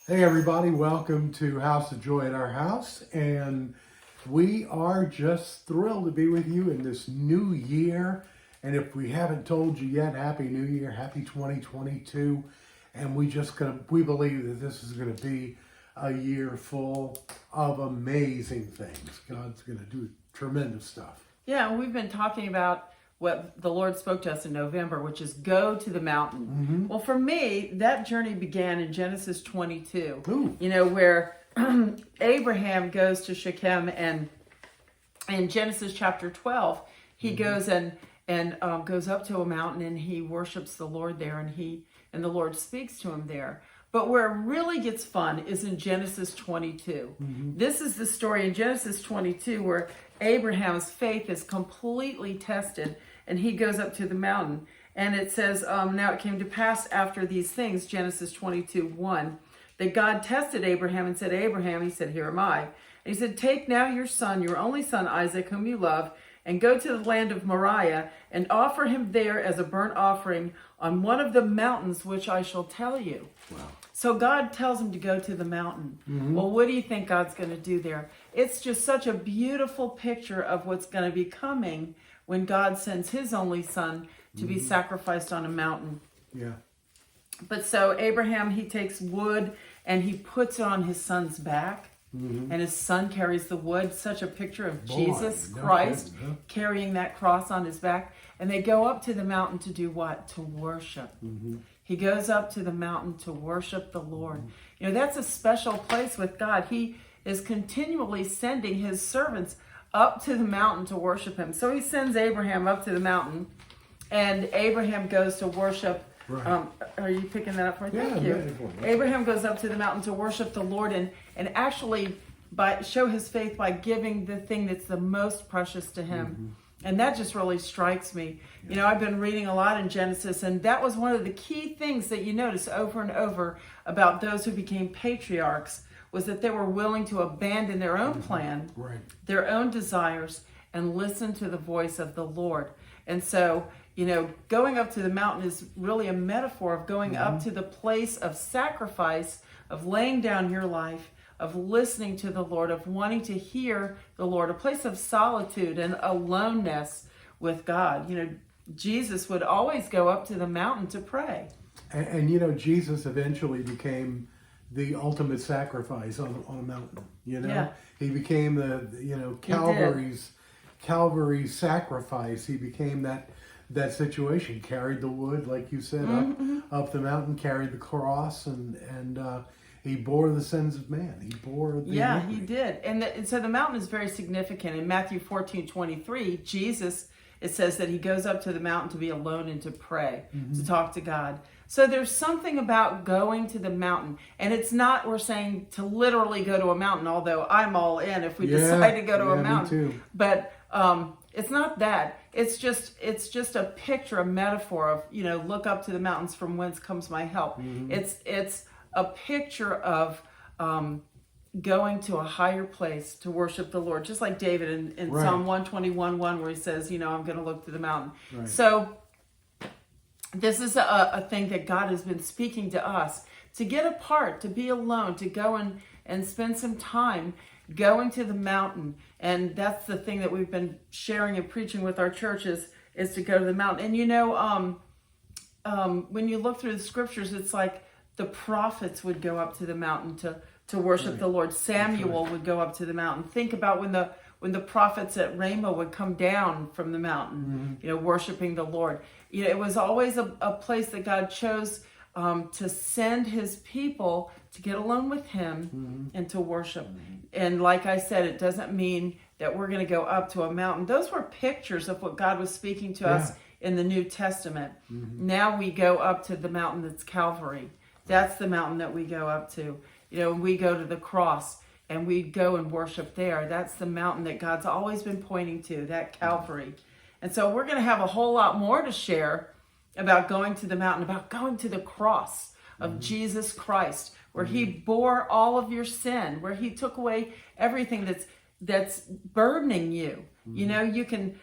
Hey everybody, welcome to House of Joy at our house, and we are just thrilled to be with you in this new year. And if we haven't told you yet, Happy New Year, Happy 2022. And we believe that this is gonna be a year full of amazing things. God's gonna do tremendous stuff. Yeah, and we've been talking about what the Lord spoke to us in November, which is go to the mountain. Well, for me, that journey began in Genesis 22. Ooh. You know, where Abraham goes to Shechem, and in Genesis chapter 12, he goes and goes up to a mountain and he worships the Lord there, and the Lord speaks to him there. But where it really gets fun is in Genesis 22. This is the story in Genesis 22 where Abraham's faith is completely tested and he goes up to the mountain. And it says, now it came to pass after these things, Genesis 22:1, that God tested Abraham and said, Abraham, he said, here am I. And he said, take now your son, your only son Isaac, whom you love, and go to the land of Moriah and offer him there as a burnt offering on one of the mountains which I shall tell you. Wow. So God tells him to go to the mountain. Well, what do you think God's going to do there? It's just such a beautiful picture of what's going to be coming when God sends his only son to be sacrificed on a mountain. Yeah. But so Abraham, he takes wood and he puts it on his son's back. And his son carries the wood, such a picture of Jesus Christ carrying that cross on his back. And they go up to the mountain to do what? To worship. He goes up to the mountain to worship the Lord. You know, that's a special place with God. He is continually sending his servants up to the mountain to worship him. So he sends Abraham up to the mountain, and Abraham goes to worship. Right. Are you picking that up for me? Yeah, Thank you. yeah. Abraham goes up to the mountain to worship the Lord and actually show his faith by giving the thing that's the most precious to him. And that just really strikes me. You know, I've been reading a lot in Genesis, and that was one of the key things that you notice over and over about those who became patriarchs, was that they were willing to abandon their own plan, their own desires, and listen to the voice of the Lord. And so, you know, going up to the mountain is really a metaphor of going up to the place of sacrifice, of laying down your life, of listening to the Lord, of wanting to hear the Lord, a place of solitude and aloneness with God. You know, Jesus would always go up to the mountain to pray. And you know, Jesus eventually became the ultimate sacrifice on a mountain. You know, Yeah. he became Calvary's sacrifice. He became that situation. Carried the wood, like you said, up the mountain. Carried the cross, and he bore the sins of man. He bore the iniquity. He did. And so the mountain is very significant. In Matthew 14:23, Jesus, it says that he goes up to the mountain to be alone and to pray, to talk to God. So there's something about going to the mountain. And it's not, we're saying, to literally go to a mountain, although I'm all in if we decide to go to a mountain. Me too. But it's not that. It's just a picture, a metaphor of, you know, look up to the mountains from whence comes my help. It's a picture of going to a higher place to worship the Lord, just like David in Psalm 121:1, where he says, you know, I'm going to look to the mountain. Right. So this is a thing that God has been speaking to us, to get apart, to be alone, to go and spend some time going to the mountain. And that's the thing that we've been sharing and preaching with our churches, is to go to the mountain. And you know, when you look through the scriptures, it's like the prophets would go up to the mountain to worship the Lord. Samuel would go up to the mountain. Think about when the prophets at Ramah would come down from the mountain, you know, worshiping the Lord. You know, it was always a place that God chose to send his people to get alone with him and to worship. And like I said, it doesn't mean that we're going to go up to a mountain. Those were pictures of what God was speaking to us in the New Testament. Now we go up to the mountain that's Calvary. That's the mountain that we go up to. You know, we go to the cross and we go and worship there. That's the mountain that God's always been pointing to, that Calvary. And so we're going to have a whole lot more to share about going to the mountain, about going to the cross of Jesus Christ, where he bore all of your sin, where he took away everything that's burdening you. You know, you can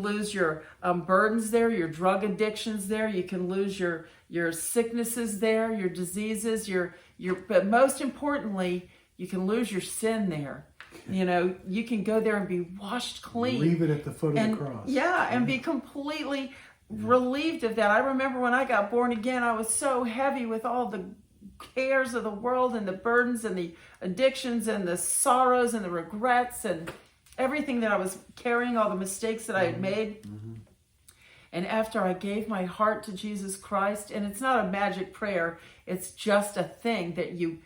lose your burdens there, your drug addictions there. You can lose your sicknesses there, your diseases, but most importantly, you can lose your sin there. You know, you can go there and be washed clean. Leave it at the foot of the cross. Yeah, and be completely relieved of that. I remember when I got born again, I was so heavy with all the cares of the world and the burdens and the addictions and the sorrows and the regrets and everything that I was carrying, all the mistakes that I had made. And after I gave my heart to Jesus Christ, and it's not a magic prayer, it's just a thing that you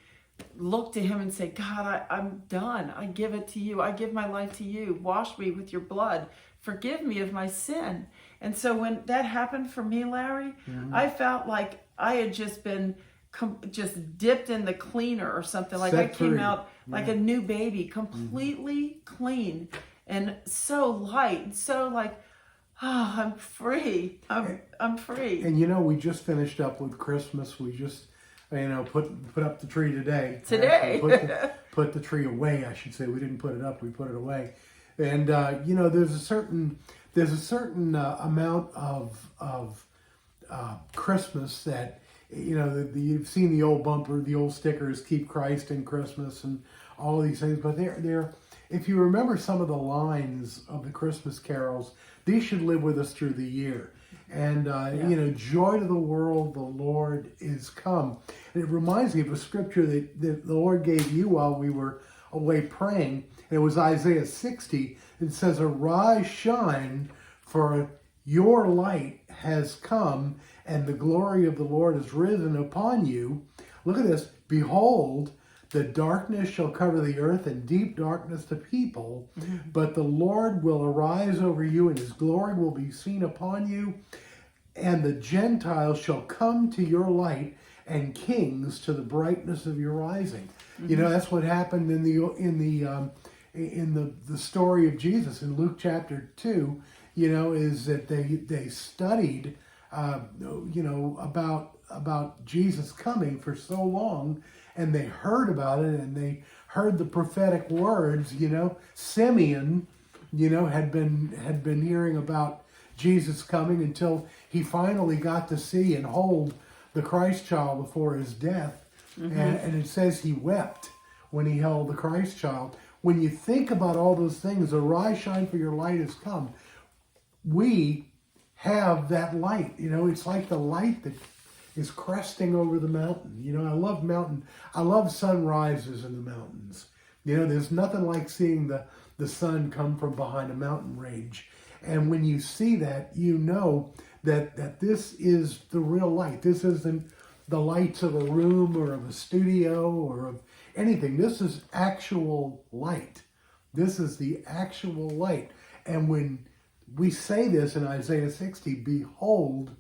look to him and say, God, I'm done. I give it to you. I give my life to you. Wash me with your blood. Forgive me of my sin. And so when that happened for me, Larry, I felt like I had just been just dipped in the cleaner or something. Like I came out like a new baby, completely clean and so light and so like, oh, I'm free. I'm free. And you know, we just finished up with Christmas. We just, you know, put up the tree today. Put the tree away, I should say. We didn't put it up, we put it away. And you know, there's a certain amount of Christmas that, you know, you've seen the old bumper, the old stickers, keep Christ in Christmas and all these things. But they're if you remember some of the lines of the Christmas carols, these should live with us through the year. And, you know, joy to the world, the Lord is come. And it reminds me of a scripture that the Lord gave you while we were away praying. And it was Isaiah 60. It says, arise, shine, for your light has come, and the glory of the Lord is risen upon you. Look at this. Behold, the darkness shall cover the earth, and deep darkness the people. But the Lord will arise over you, and his glory will be seen upon you. And the Gentiles shall come to your light, and kings to the brightness of your rising. You know, that's what happened in the story of Jesus in Luke chapter 2. You know, is that they studied, you know, about Jesus coming for so long, and they heard about it, and they heard the prophetic words. You know, Simeon, you know, had been hearing about Jesus coming until he finally got to see and hold the Christ child before his death, and it says he wept when he held the Christ child. When you think about all those things, arise, shine, for your light has come. We have that light. You know, it's like the light that is cresting over the mountain. You know, I love sunrises in the mountains. You know, there's nothing like seeing the sun come from behind a mountain range. And when you see that, you know that this is the real light. This isn't the lights of a room or of a studio or of anything. This is actual light. This is the actual light. And when we say this in Isaiah 60, behold,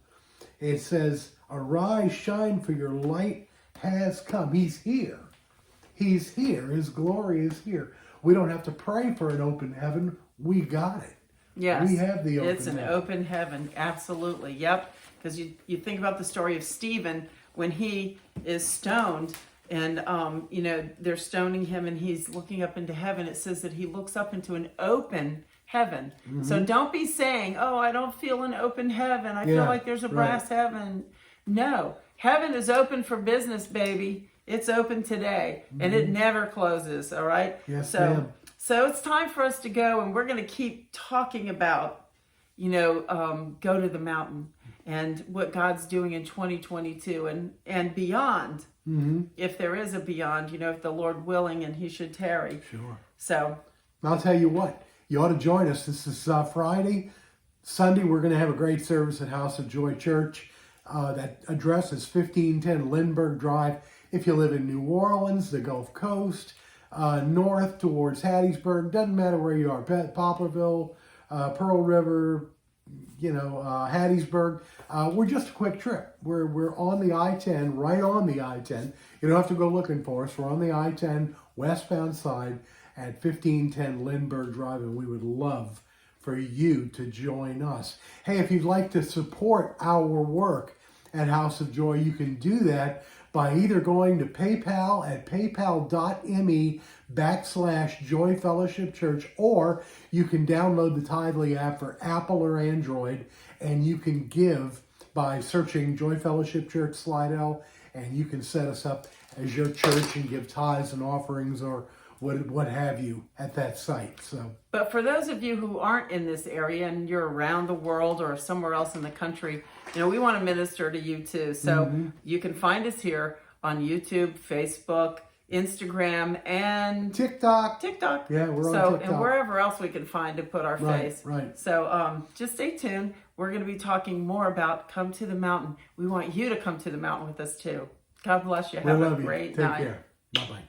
it says, arise, shine, for your light has come. He's here. He's here. His glory is here. We don't have to pray for an open heaven. We got it. Yes. We have the open heaven. It's an open heaven. Absolutely. Yep. Because you think about the story of Stephen when he is stoned and, you know, they're stoning him and he's looking up into heaven. It says that he looks up into an open heaven. So don't be saying, oh, I don't feel an open heaven. I feel like there's a brass heaven. No. Heaven is open for business, baby. It's open today. And it never closes, all right? Yes, so, ma'am. So it's time for us to go, and we're going to keep talking about, you know, go to the mountain and what God's doing in 2022 and beyond. If there is a beyond, you know, if the Lord willing and he should tarry. Sure. So I'll tell you what, you ought to join us. This is Friday. Sunday, we're going to have a great service at House of Joy Church. That address is 1510 Lindbergh Drive. If you live in New Orleans, the Gulf Coast, north towards Hattiesburg, doesn't matter where you are, Poplarville, Pearl River, you know, Hattiesburg. We're just a quick trip. We're on the I-10, right on the I-10. You don't have to go looking for us. We're on the I-10 westbound side at 1510 Lindbergh Drive, and we would love for you to join us. Hey, if you'd like to support our work at House of Joy, you can do that by either going to PayPal at paypal.me/Joy Fellowship Church, or you can download the Tithely app for Apple or Android, and you can give by searching Joy Fellowship Church Slidell, and you can set us up as your church and give tithes and offerings or what have you at that site. So, but for those of you who aren't in this area and you're around the world or somewhere else in the country, we want to minister to you too. So you can find us here on YouTube, Facebook, Instagram, and TikTok. Yeah, we're on TikTok. And wherever else we can find to put our face. Right. So just stay tuned. We're going to be talking more about Come to the Mountain. We want you to come to the mountain with us too. God bless you. Have a great night. Take care. Bye-bye.